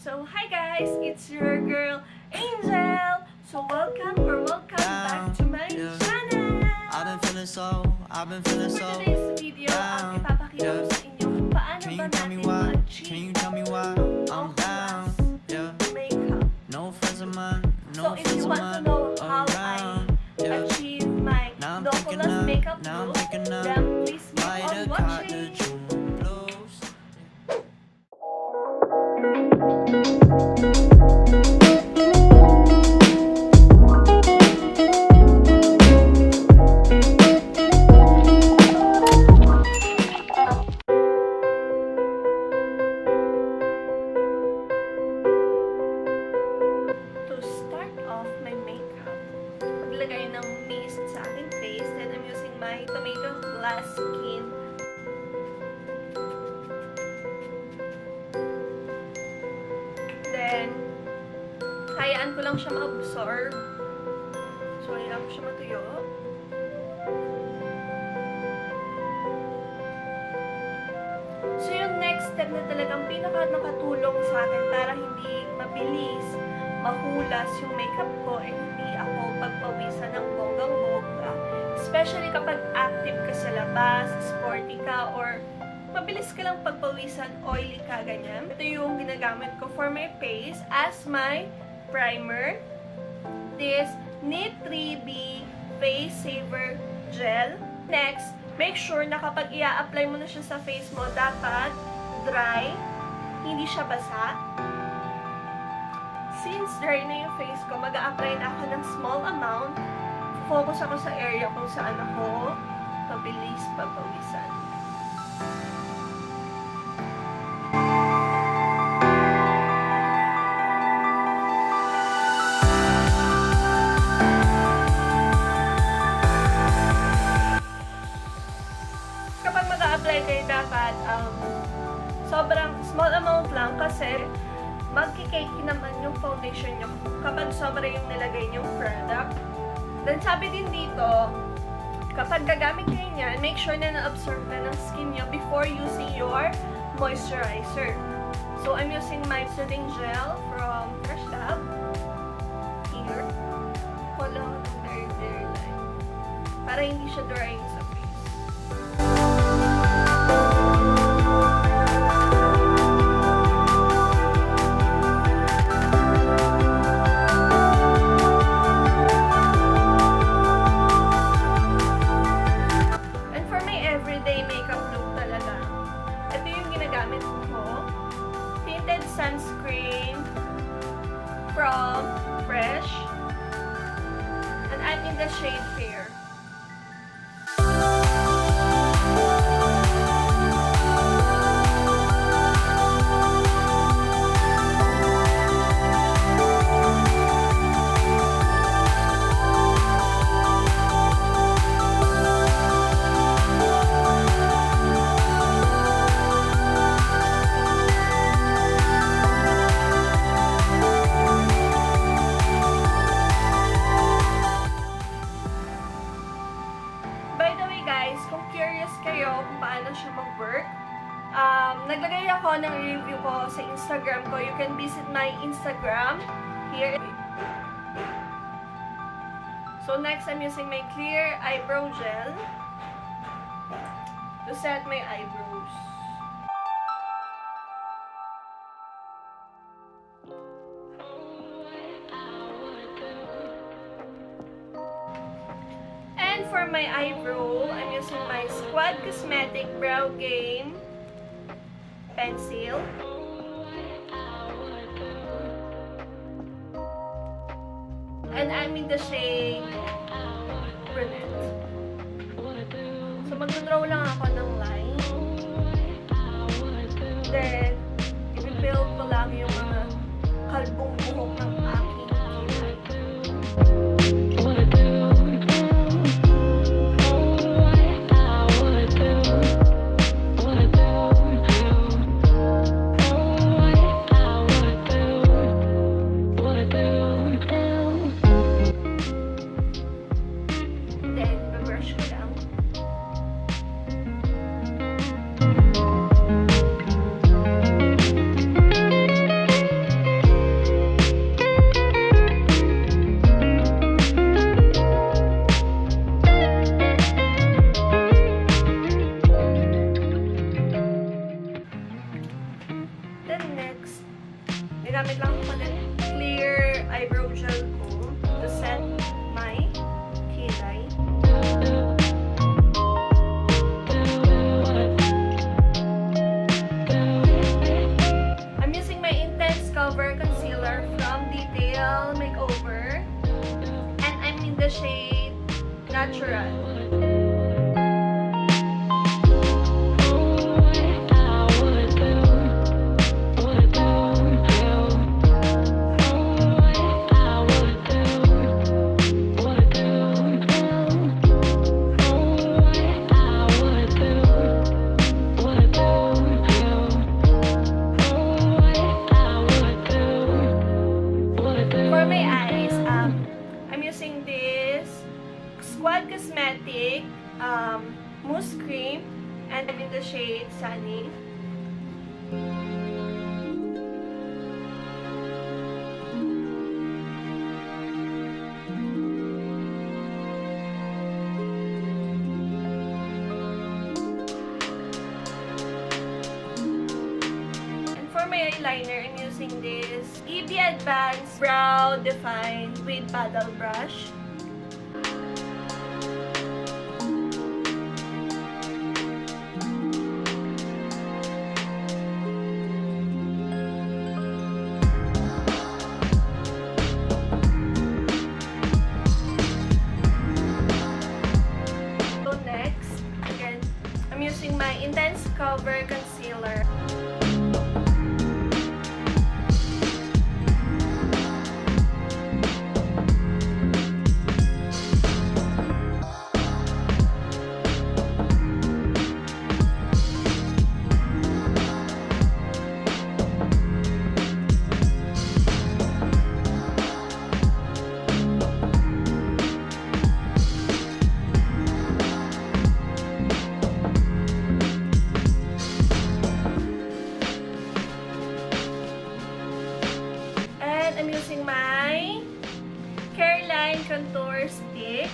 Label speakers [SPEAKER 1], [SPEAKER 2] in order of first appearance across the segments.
[SPEAKER 1] So hi guys, it's your girl Angel. So welcome back to my channel. For today's video, ipapakita ko sa inyo kung paano ba natin ma-achieve ang Hulas makeup. So if you want to know how I achieve my Hulas makeup look, then please keep on watching. Maglagay ng mist sa aking face. Then I'm using my tomato glass skin. Then, hayaan ko lang siya ma-absorb. So, hayaan ko siya matuyo. So, yung next step na talagang nakatulong sa akin para hindi mabilis mahulas yung makeup ko, hindi ako pagpawisan ng bonggang-bongga. Especially kapag active ka sa labas, sporty ka, or mabilis ka lang pagpawisan, oily ka, ganyan. Ito yung ginagamit ko for my face as my primer. This Neatfeat Face Saver Gel. Next, make sure na kapag i-apply mo na siya sa face mo, dapat dry, hindi siya basa. Since dry na yung face ko, mag-a-apply na ako ng small amount. Focus ako sa area kung saan ako mabilis pagpawisan. Kapag mag-a-apply kayo, dapat sobrang small amount lang kasi magkikake naman yung foundation nyo kapag sobra yung nilagay nyong product. Then sabi din dito, kapag gagamit kayo niyan, make sure na na-absorb na ng skin nyo before using your moisturizer. So I'm using my soothing gel from Colossal. Here. Follow the very line. Para hindi siya drying sa face. Tinted Sunscreen from Fresh, and I'm in the shade Fair. Kung curious kayo kung paano siya mag-work, naglagay ako ng review ko sa Instagram ko. You can visit my Instagram here. So next, I'm using my clear eyebrow gel to set my eyebrows. And for my eyebrow, I'm using my Cosmetic Brow Game pencil. And I'm in the shade Brunette. So mag-draw lang ako ng line. Then, i-build ko lang yung mga kalbong buhok ng aking kilay. Mousse Cream, and I'm in the shade Sunny. And for my eyeliner, I'm using this EB Advanced Brow Define with Paddle Brush. My Intense Cover Concealer. I'm using my Careline Contour Stick.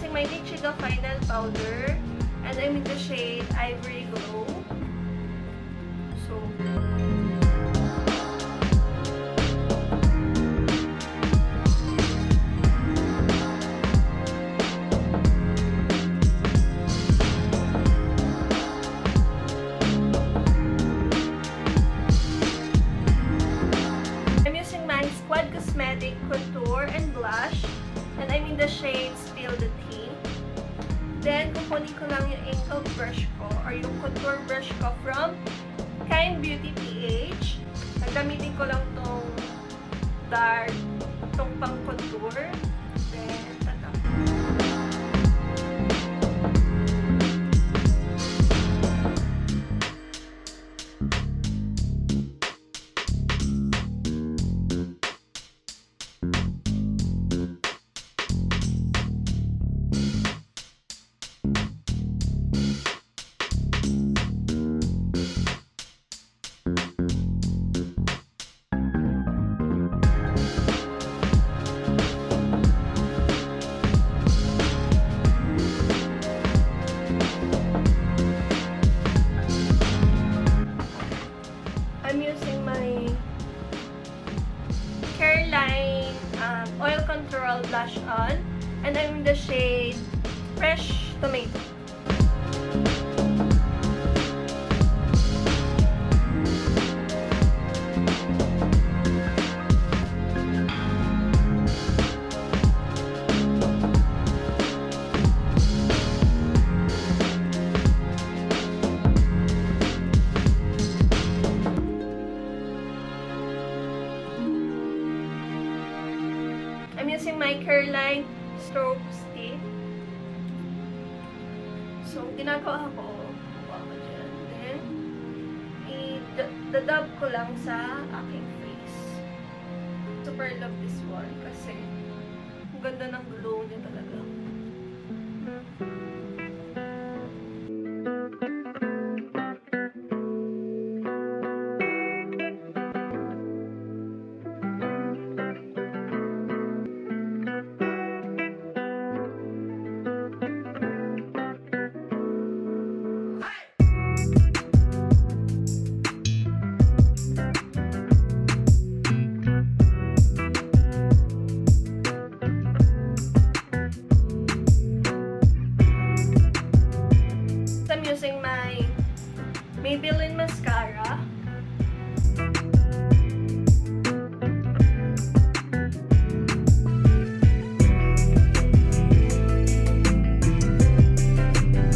[SPEAKER 1] My Nichido Final Powder, and I'm in the shade Ivory Glow. So, I'm using my Squad Cosmetic Contour and Blush, and I'm in the shade Spill the Tea. Then, kukunin ko lang yung angle brush ko or yung contour brush ko from Kind Beauty PH. Nagamitin ko lang tong dark, tong pang contour. Then, tatap. I'm using my Careline Oil Control Blush On, and I'm in the shade Fresh Tomato. I'm using my Careline Strobe stick. So, ginagawa ko, kuha ko dyan. Then, i-dab ko lang sa aking face. Super love this one kasi ang ganda ng glow niya talaga. Maybelline Mascara.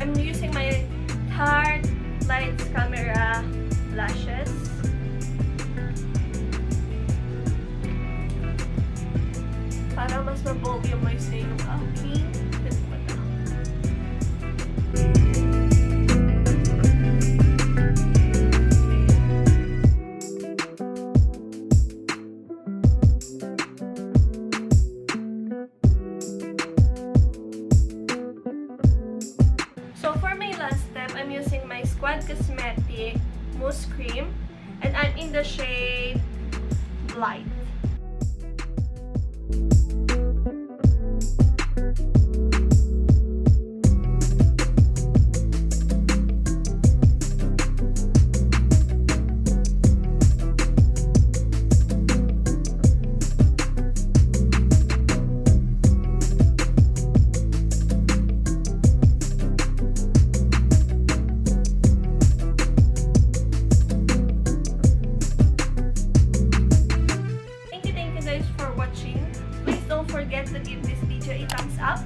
[SPEAKER 1] I'm using my Tarte Lights Camera lashes. Para mas ma-volumize na yung aking mata. So for my last step, I'm using my Cosmetic Mousse Cream, and I'm in the shade Blithe. Forget to give this video a thumbs up.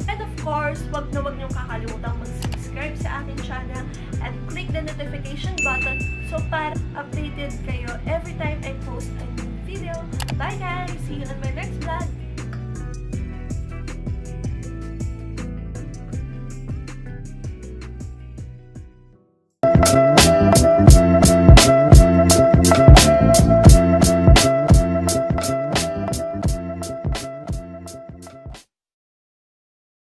[SPEAKER 1] And of course, wag niyong kakalimutan mag-subscribe sa aking channel and click the notification button so para updated kayo every time